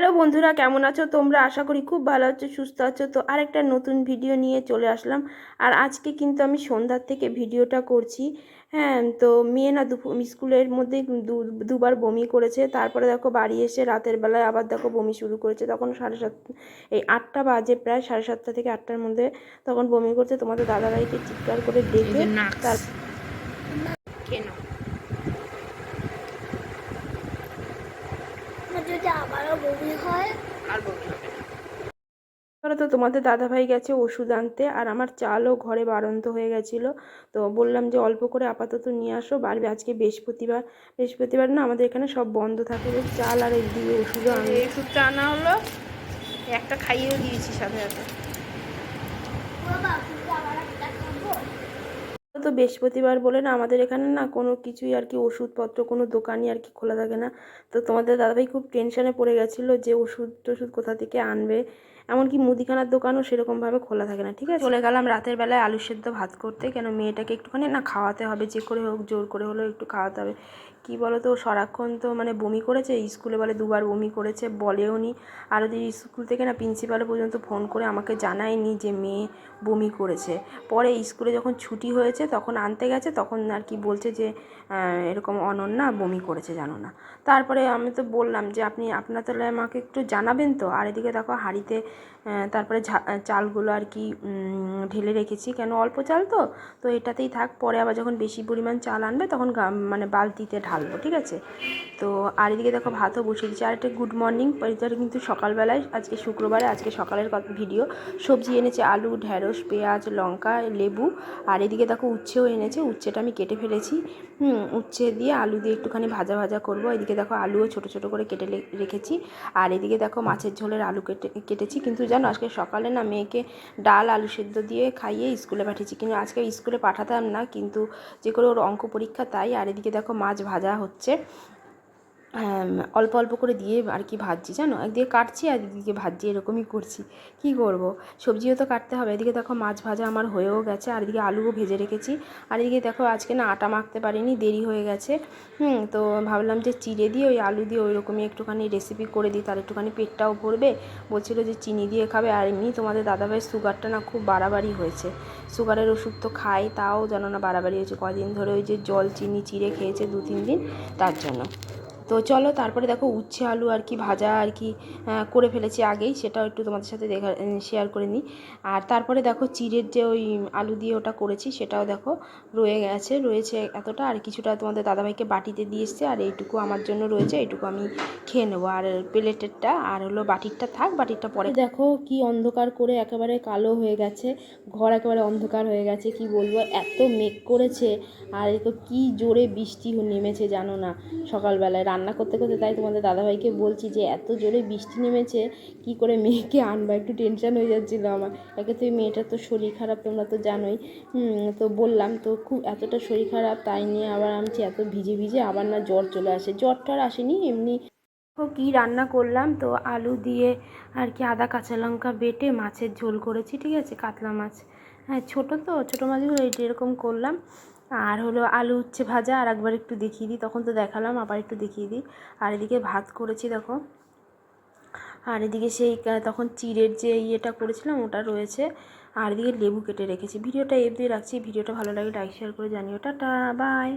Hello বন্ধুরা, কেমন আছো তোমরা? আশা করি খুব ভালো আছো, সুস্থ আছো। তো আরেকটা নতুন ভিডিও নিয়ে চলে আসলাম। আর আজকে কিন্তু আমি সন্ধ্যার থেকে ভিডিওটা করছি। হ্যাঁ, তো মেয়ে না স্কুলের মধ্যে দুবার বমি করেছে। তারপরে দেখো বাড়ি এসে রাতের বেলায় আবার দেখো বমি শুরু করেছে। তখন 7:30, এই 8টা বাজে, প্রায় 7:30 থেকে 8টার মধ্যে তখন বমি করছে। তোমাদের দাদাভাইকে চিৎকার করে ডেকে তার যদি আবারও বমি হয় আর বমি হবে না। তো তোমাদের দাদাভাই গেছে ওষুধ আনতে, আর আমার চালও ঘরে বাড়ন্ত হয়ে গেছিলো। তো বললাম যে অল্প করে আপাতত নিয়ে আসো, বাড়বে আজকে বৃহস্পতিবার না আমাদের এখানে সব বন্ধ থাকে। চাল আর এই দিয়ে ওষুধও আনলো, ওষুধটা আনা হলো, একটা খাইয়েও দিয়েছি সাথে সাথে। তো বৃহস্পতিবার বলে না আমাদের এখানে না কোনো কিছুই আর কি ওষুধপত্র কোনো দোকানই আর কি খোলা থাকে না। তো তোমাদের দাদাভাই খুব টেনশনে পড়ে গেছিলো যে ওষুধ টষুধ কোথা থেকে আনবে। এমনকি মুদিখানার দোকানও সেরকমভাবে খোলা থাকে না। ঠিক আছে, চলে গেলাম রাতের বেলায় আলু সেদ্ধ ভাত করতে। কেন মেয়েটাকে একটুখানি না খাওয়াতে হবে, যে করে হোক জোর করে হলেও একটু খাওয়াতে হবে। কী বলো তো, সারাক্ষণ তো মানে বমি করেছে, স্কুলে বলে দুবার বমি করেছে, বলেও নি। আর ওদের স্কুল থেকে না প্রিন্সিপালও পর্যন্ত ফোন করে আমাকে জানায়নি যে মেয়ে বমি করেছে। পরে স্কুলে যখন ছুটি হয়েছে তখন আনতে গেছে, তখন আর কি বলছে যে এরকম অনন্যা বমি করেছে, জানো না। তারপরে আমি তো বললাম যে আপনার তাহলে আমাকে একটু জানাবেন তো। আর এদিকে দেখো হাঁড়িতে তারপরে চালগুলো আর কি ঢেলে রেখেছি, কেন অল্প চাল তো এটাতেই থাক, পরে আবার যখন বেশি পরিমাণ চাল আনবে তখন মানে বালতিতে ঢালবো, ঠিক আছে। তো আর এদিকে দেখো ভাতও বসিয়ে দিচ্ছি। আর একটা গুড মর্নিং, এটা কিন্তু সকালবেলায়, আজকে শুক্রবারে, আজকে সকালের ভিডিও। সবজি এনেছে আলু, ঢ্যাঁড়স, পেঁয়াজ, লঙ্কা, লেবু। আর এদিকে দেখো উচ্ছেও এনেছে, উচ্ছেটা আমি কেটে ফেলেছি। উচ্ছে দিয়ে আলু দিয়ে একটুখানি ভাজা ভাজা করবো। এদিকে দেখো আলুও ছোটো ছোটো করে কেটে রেখেছি। আর এদিকে দেখো মাছের ঝোলের আলু কেটেছি। কিন্তু জানো আজকে সকালে না মেয়েকে ডাল আলু সেদ্ধ দিয়ে খাইয়ে স্কুলে পাঠিয়েছি, কিন্তু আজকে স্কুলে পাঠাতাম না, কিন্তু যে করে ওর অঙ্ক পরীক্ষা তাই। আর এদিকে দেখো মাছ ভাজা হচ্ছে, অল্প অল্প করে দিয়ে আর কি ভাজছি, জানো, একদিকে কাটছি আর একদিকে ভাজছি, এরকমই করছি। কি করব, সবজিও তো কাটতে হবে। এদিকে দেখো মাছ ভাজা আমার হয়েও গেছে, আর এদিকে আলুও ভেজে রেখেছি। আর এদিকে দেখো আজকে না আটা মাখতে পারিনি, দেরি হয়ে গেছে। তো ভাবলাম যে চিড়ে দিয়ে ওই আলু দিয়ে ওই রকমই একটুখানি রেসিপি করে দিই, তার একটুখানি পেটটাও ভরবে। বলছিল যে চিনি দিয়ে খাবে। আর এমনি তোমাদের দাদাভাইয়ের সুগারটা না খুব বাড়াবাড়ি হয়েছে। সুগারের ওষুধ তো খাই, তাও জানো না বাড়াবাড়ি হয়েছে। কদিন ধরে ওই যে জল চিনি চিড়ে খেয়েছে 2-3 দিন, তার জন্য। তো চলো, তারপরে দেখো উচ্ছে আলু আর কি ভাজা আর কি করে ফেলেছি আগেই, সেটাও একটু তোমাদের সাথে শেয়ার করে নিই। আর তারপরে দেখো চিড়ের যে ওই আলু দিয়ে ওটা করেছি, সেটাও দেখো রয়েছে এতটা। আর কিছুটা তোমাদের দাদাভাইকে বাটিতে দিয়ে এসছে, আর এইটুকু আমার জন্য রয়েছে, এইটুকু আমি খেয়ে নেবো। আর প্লেটেরটা আর হলো বাটিরটা থাক, বাটিরটা পরে। দেখো কি অন্ধকার করে একেবারে কালো হয়ে গেছে, ঘর একেবারে অন্ধকার হয়ে গেছে। কি বলবো, এত মেঘ করেছে। আর এতো কি জোরে বৃষ্টি নেমেছে জানো না সকালবেলায় রান্না করতে করতে। তাই তোমাদের দাদাভাইকে বলছি যে এত জোরে বৃষ্টি নেমেছে, কি করে মেয়েকে আনবা, একটু টেনশন হয়ে যাচ্ছিলো আমার। একে তো মেয়েটার তো শরীর খারাপ, তোমরা তো জানোই। তো বললাম তো খুব এতটা শরীর খারাপ, তাই নিয়ে আবার আনছি, এত ভিজে ভিজে আবার না জ্বর চলে আসে। জ্বরটা আর আসেনি, এমনি। কি রান্না করলাম তো, আলু দিয়ে আর কি আদা কাঁচা লঙ্কা বেটে মাছের ঝোল করেছি, ঠিক আছে, কাতলা মাছ। হ্যাঁ, ছোটো মাছগুলো এরকম করলাম। আর হলো আলু উচ্ছে ভাজা, আর একবার একটু দেখিয়ে দিই, তখন তো দেখালাম, আবার একটু দেখিয়ে দিই। আর এদিকে ভাত করেছি দেখো। আর এদিকে সেই তখন চিড়ের যে ইয়েটা করেছিলাম ওটা রয়েছে। আর এদিকে লেবু কেটে রেখেছি। ভিডিওটা এফ দিয়ে রাখছি। ভিডিওটা ভালো লাগে লাইক শেয়ার করে জানিও। Tata, by.